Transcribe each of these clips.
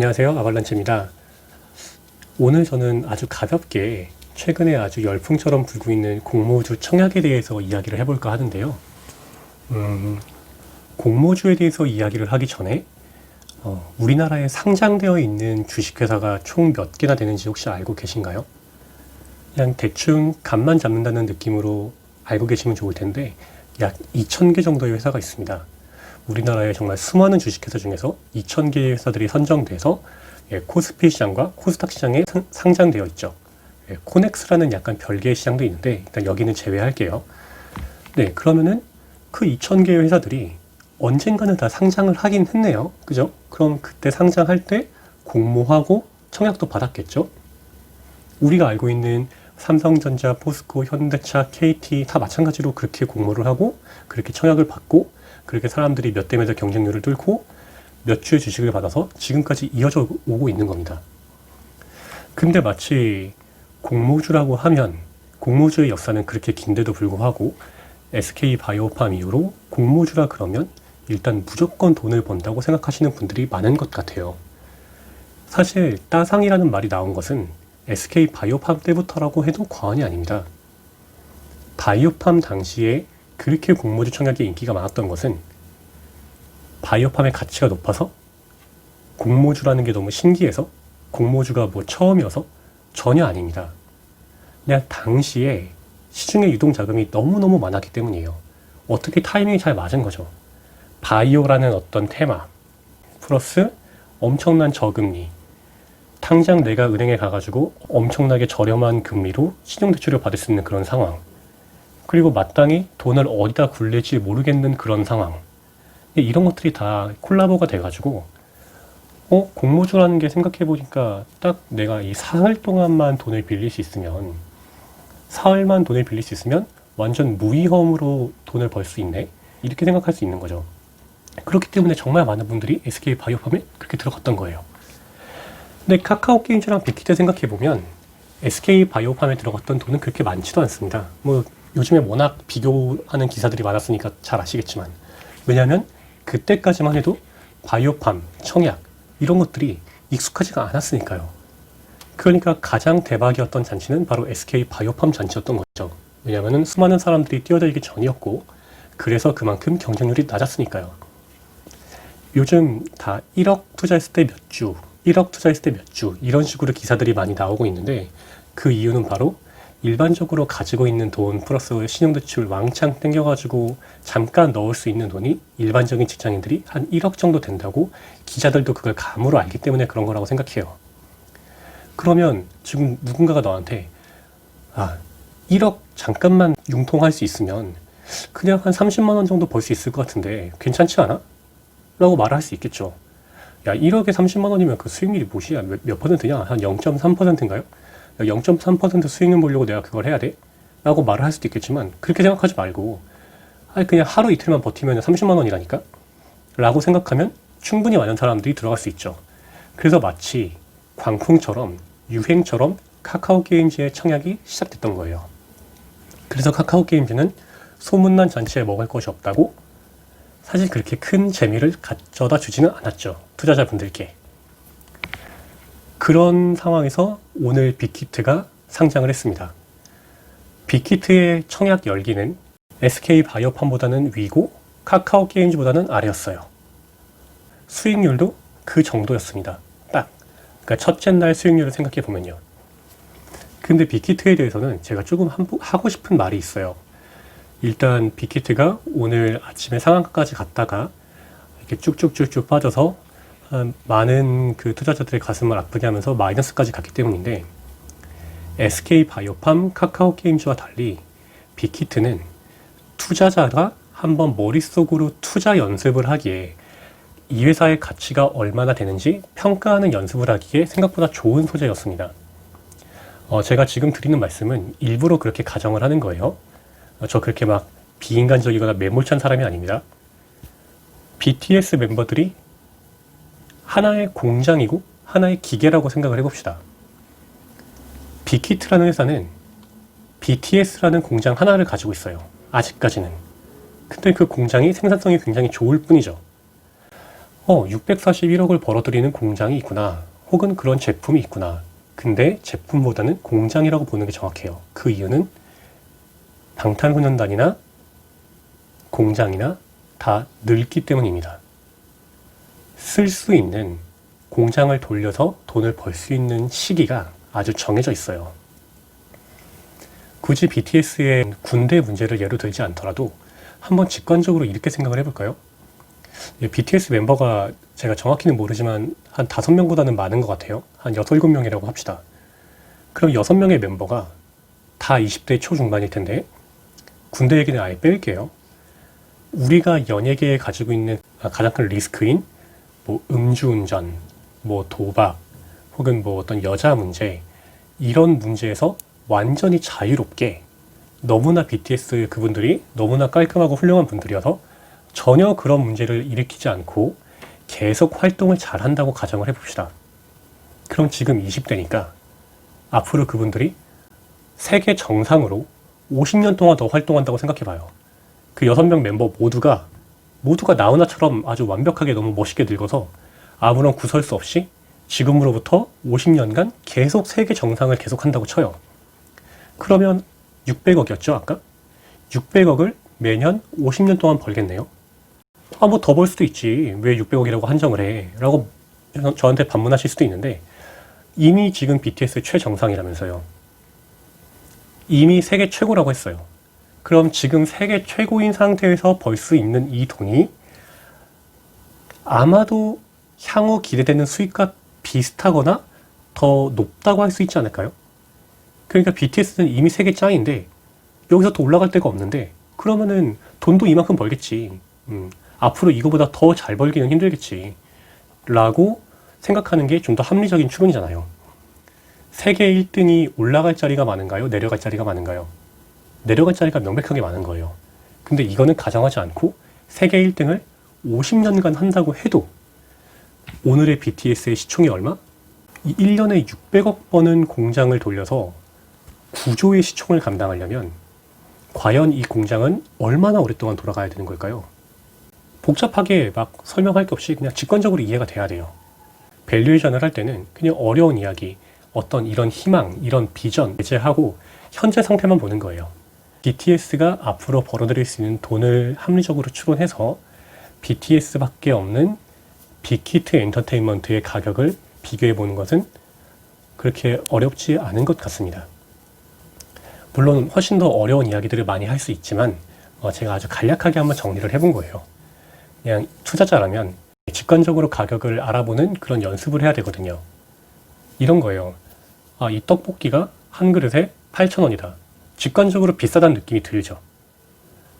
안녕하세요. 아발란체입니다. 오늘 저는 아주 가볍게 최근에 아주 열풍처럼 불고 있는 공모주 청약에 대해서 이야기를 해볼까 하는데요. 공모주에 대해서 이야기를 하기 전에 우리나라에 상장되어 있는 주식회사가 총 몇 개나 되는지 혹시 알고 계신가요? 그냥 대충 감만 잡는다는 느낌으로 알고 계시면 좋을 텐데 약 2,000개 정도의 회사가 있습니다. 우리나라에 정말 수많은 주식회사 중에서 2,000개의 회사들이 선정돼서 코스피 시장과 코스닥 시장에 상장되어 있죠. 코넥스라는 약간 별개의 시장도 있는데 일단 여기는 제외할게요. 네, 그러면은 그 2,000개의 회사들이 언젠가는 다 상장을 하긴 했네요. 그죠? 그럼 그때 상장할 때 공모하고 청약도 받았겠죠? 우리가 알고 있는 삼성전자, 포스코, 현대차, KT 다 마찬가지로 그렇게 공모를 하고 그렇게 청약을 받고 그렇게 사람들이 몇 대 몇의 경쟁률을 뚫고 몇 주의 주식을 받아서 지금까지 이어져 오고 있는 겁니다. 근데 마치 공모주라고 하면 공모주의 역사는 그렇게 긴데도 불구하고 SK바이오팜 이후로 공모주라 그러면 일단 무조건 돈을 번다고 생각하시는 분들이 많은 것 같아요. 사실 따상이라는 말이 나온 것은 SK바이오팜 때부터라고 해도 과언이 아닙니다. 바이오팜 당시에 그렇게 공모주 청약이 인기가 많았던 것은 바이오팜의 가치가 높아서 공모주라는 게 너무 신기해서 공모주가 뭐 처음이어서 전혀 아닙니다. 그냥 당시에 시중에 유동 자금이 너무너무 많았기 때문이에요. 어떻게 타이밍이 잘 맞은 거죠. 바이오라는 어떤 테마 플러스 엄청난 저금리 당장 내가 은행에 가가지고 엄청나게 저렴한 금리로 신용대출을 받을 수 있는 그런 상황 그리고 마땅히 돈을 어디다 굴릴지 모르겠는 그런 상황 이런 것들이 다 콜라보가 돼가지고 공모주라는 게 생각해보니까 딱 내가 이 사흘 동안만 돈을 빌릴 수 있으면 사흘만 돈을 빌릴 수 있으면 완전 무위험으로 돈을 벌 수 있네 이렇게 생각할 수 있는 거죠. 그렇기 때문에 정말 많은 분들이 SK바이오팜에 그렇게 들어갔던 거예요. 근데 카카오게임즈랑 빅히트 생각해보면 SK바이오팜에 들어갔던 돈은 그렇게 많지도 않습니다. 뭐 요즘에 워낙 비교하는 기사들이 많았으니까 잘 아시겠지만 왜냐하면 그때까지만 해도 바이오팜, 청약 이런 것들이 익숙하지가 않았으니까요. 그러니까 가장 대박이었던 잔치는 바로 SK바이오팜 잔치였던 거죠. 왜냐하면 수많은 사람들이 뛰어들기 전이었고 그래서 그만큼 경쟁률이 낮았으니까요. 요즘 다 1억 투자했을 때 몇 주, 1억 투자했을 때 몇 주 이런 식으로 기사들이 많이 나오고 있는데 그 이유는 바로 일반적으로 가지고 있는 돈 플러스 신용대출 왕창 땡겨가지고 잠깐 넣을 수 있는 돈이 일반적인 직장인들이 한 1억 정도 된다고 기자들도 그걸 감으로 알기 때문에 그런 거라고 생각해요. 그러면 지금 누군가가 너한테 1억 잠깐만 융통할 수 있으면 그냥 한 30만 원 정도 벌 수 있을 것 같은데 괜찮지 않아? 라고 말을 할 수 있겠죠. 야 1억에 30만 원이면 그 수익률이 뭐시야? 몇 퍼센트냐? 한 0.3%인가요? 0.3% 수익률 보려고 내가 그걸 해야 돼? 라고 말을 할 수도 있겠지만 그렇게 생각하지 말고 그냥 하루 이틀만 버티면 30만 원이라니까? 라고 생각하면 충분히 많은 사람들이 들어갈 수 있죠. 그래서 마치 광풍처럼 유행처럼 카카오게임즈의 청약이 시작됐던 거예요. 그래서 카카오게임즈는 소문난 잔치에 먹을 것이 없다고 사실 그렇게 큰 재미를 가져다 주지는 않았죠. 투자자분들께. 그런 상황에서 오늘 빅히트가 상장을 했습니다. 빅히트의 청약 열기는 SK바이오팜보다는 위고 카카오게임즈보다는 아래였어요. 수익률도 그 정도였습니다. 딱. 그러니까 첫째 날 수익률을 생각해 보면요. 근데 빅히트에 대해서는 제가 조금 하고 싶은 말이 있어요. 일단 빅히트가 오늘 아침에 상한가까지 갔다가 이렇게 쭉쭉쭉쭉 빠져서 많은 그 투자자들의 가슴을 아프게 하면서 마이너스까지 갔기 때문인데 SK바이오팜, 카카오게임즈와 달리 빅히트는 투자자가 한번 머릿속으로 투자 연습을 하기에 이 회사의 가치가 얼마나 되는지 평가하는 연습을 하기에 생각보다 좋은 소재였습니다. 제가 지금 드리는 말씀은 일부러 그렇게 가정을 하는 거예요. 저 그렇게 막 비인간적이거나 매몰찬 사람이 아닙니다. BTS 멤버들이 하나의 공장이고 하나의 기계라고 생각을 해봅시다. 빅히트라는 회사는 BTS라는 공장 하나를 가지고 있어요. 아직까지는. 근데 그 공장이 생산성이 굉장히 좋을 뿐이죠. 641억을 벌어들이는 공장이 있구나. 혹은 그런 제품이 있구나. 근데 제품보다는 공장이라고 보는 게 정확해요. 그 이유는 방탄소년단이나 공장이나 다 늙기 때문입니다. 쓸 수 있는 공장을 돌려서 돈을 벌 수 있는 시기가 아주 정해져 있어요. 굳이 BTS의 군대 문제를 예로 들지 않더라도 한번 직관적으로 이렇게 생각을 해볼까요? BTS 멤버가 제가 정확히는 모르지만 한 5명보다는 많은 것 같아요. 한 6, 7명이라고 합시다. 그럼 6명의 멤버가 다 20대 초중반일 텐데 군대 얘기는 아예 뺄게요. 우리가 연예계에 가지고 있는 가장 큰 리스크인 뭐 음주운전, 뭐 도박, 혹은 뭐 어떤 여자 문제, 이런 문제에서 완전히 자유롭게 너무나 BTS 그분들이 너무나 깔끔하고 훌륭한 분들이어서 전혀 그런 문제를 일으키지 않고 계속 활동을 잘 한다고 가정을 해봅시다. 그럼 지금 20대니까 앞으로 그분들이 세계 정상으로 50년 동안 더 활동한다고 생각해봐요. 그 6명 멤버 모두가 나훈아처럼 아주 완벽하게 너무 멋있게 늙어서 아무런 구설수 없이 지금으로부터 50년간 계속 세계 정상을 계속한다고 쳐요. 그러면 600억이었죠, 아까? 600억을 매년 50년 동안 벌겠네요. 뭐 더 벌 수도 있지. 왜 600억이라고 한정을 해? 라고 저한테 반문하실 수도 있는데 이미 지금 BTS 최정상이라면서요. 이미 세계 최고라고 했어요. 그럼 지금 세계 최고인 상태에서 벌 수 있는 이 돈이 아마도 향후 기대되는 수익과 비슷하거나 더 높다고 할 수 있지 않을까요? 그러니까 BTS는 이미 세계 짱인데 여기서 더 올라갈 데가 없는데 그러면은 돈도 이만큼 벌겠지. 앞으로 이거보다 더 잘 벌기는 힘들겠지. 라고 생각하는 게 좀 더 합리적인 추론이잖아요. 세계 1등이 올라갈 자리가 많은가요? 내려갈 자리가 많은가요? 내려갈 자리가 명백하게 많은 거예요. 근데 이거는 가정하지 않고 세계 1등을 50년간 한다고 해도 오늘의 BTS의 시총이 얼마? 1년에 600억 버는 공장을 돌려서 9조의 시총을 감당하려면 과연 이 공장은 얼마나 오랫동안 돌아가야 되는 걸까요? 복잡하게 막 설명할 게 없이 그냥 직관적으로 이해가 돼야 돼요. 밸류에이션을 할 때는 그냥 어려운 이야기, 어떤 이런 희망, 이런 비전 배제하고 현재 상태만 보는 거예요. BTS가 앞으로 벌어들일 수 있는 돈을 합리적으로 추론해서 BTS밖에 없는 빅히트 엔터테인먼트의 가격을 비교해 보는 것은 그렇게 어렵지 않은 것 같습니다. 물론 훨씬 더 어려운 이야기들을 많이 할 수 있지만 제가 아주 간략하게 한번 정리를 해본 거예요. 그냥 투자자라면 직관적으로 가격을 알아보는 그런 연습을 해야 되거든요. 이런 거예요. 이 떡볶이가 한 그릇에 8,000원이다. 직관적으로 비싸다는 느낌이 들죠.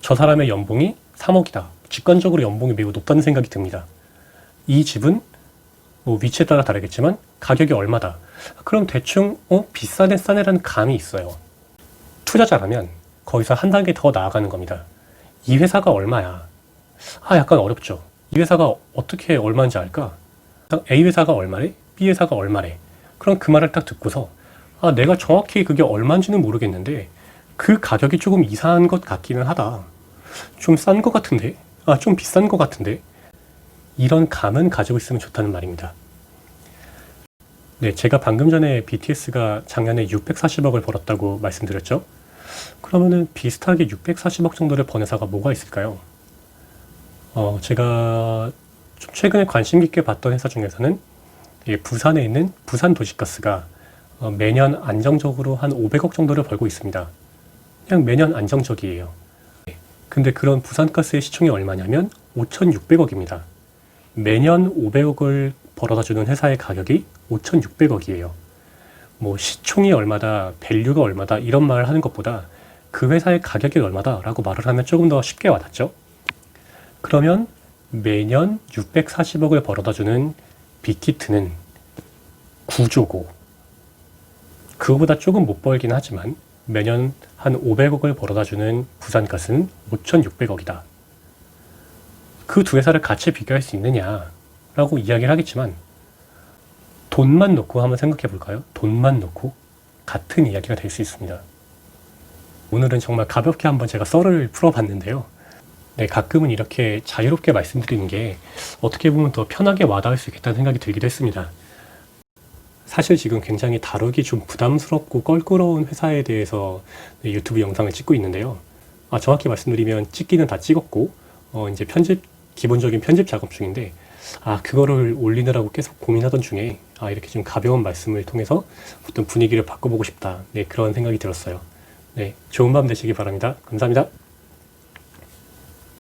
저 사람의 연봉이 3억이다. 직관적으로 연봉이 매우 높다는 생각이 듭니다. 이 집은 뭐 위치에 따라 다르겠지만 가격이 얼마다. 그럼 대충 비싸네 싸네라는 감이 있어요. 투자자라면 거기서 한 단계 더 나아가는 겁니다. 이 회사가 얼마야? 약간 어렵죠. 이 회사가 어떻게 얼마인지 알까? A 회사가 얼마래? B 회사가 얼마래? 그럼 그 말을 딱 듣고서 내가 정확히 그게 얼마인지는 모르겠는데 그 가격이 조금 이상한 것 같기는 하다. 좀 싼 것 같은데? 좀 비싼 것 같은데? 이런 감은 가지고 있으면 좋다는 말입니다. 네, 제가 방금 전에 BTS가 작년에 640억을 벌었다고 말씀드렸죠? 그러면은 비슷하게 640억 정도를 번 회사가 뭐가 있을까요? 제가 좀 최근에 관심 깊게 봤던 회사 중에서는 부산에 있는 부산도시가스가 매년 안정적으로 한 500억 정도를 벌고 있습니다. 그냥 매년 안정적이에요. 근데 그런 부산가스의 시총이 얼마냐면 5,600억입니다. 매년 500억을 벌어다 주는 회사의 가격이 5,600억이에요. 뭐 시총이 얼마다, 밸류가 얼마다 이런 말을 하는 것보다 그 회사의 가격이 얼마다 라고 말을 하면 조금 더 쉽게 와닿죠. 그러면 매년 640억을 벌어다 주는 빅히트는 9조고 그거보다 조금 못 벌긴 하지만 매년 한 500억을 벌어다 주는 부산가스는 5,600억이다. 그 두 회사를 같이 비교할 수 있느냐라고 이야기를 하겠지만 돈만 놓고 한번 생각해 볼까요? 돈만 놓고 같은 이야기가 될 수 있습니다. 오늘은 정말 가볍게 한번 제가 썰을 풀어봤는데요. 네, 가끔은 이렇게 자유롭게 말씀드리는 게 어떻게 보면 더 편하게 와닿을 수 있겠다는 생각이 들기도 했습니다. 사실 지금 굉장히 다루기 좀 부담스럽고 껄끄러운 회사에 대해서 네, 유튜브 영상을 찍고 있는데요. 정확히 말씀드리면 찍기는 다 찍었고, 이제 기본적인 편집 작업 중인데, 그거를 올리느라고 계속 고민하던 중에, 이렇게 좀 가벼운 말씀을 통해서 어떤 분위기를 바꿔보고 싶다. 네, 그런 생각이 들었어요. 네, 좋은 밤 되시기 바랍니다. 감사합니다.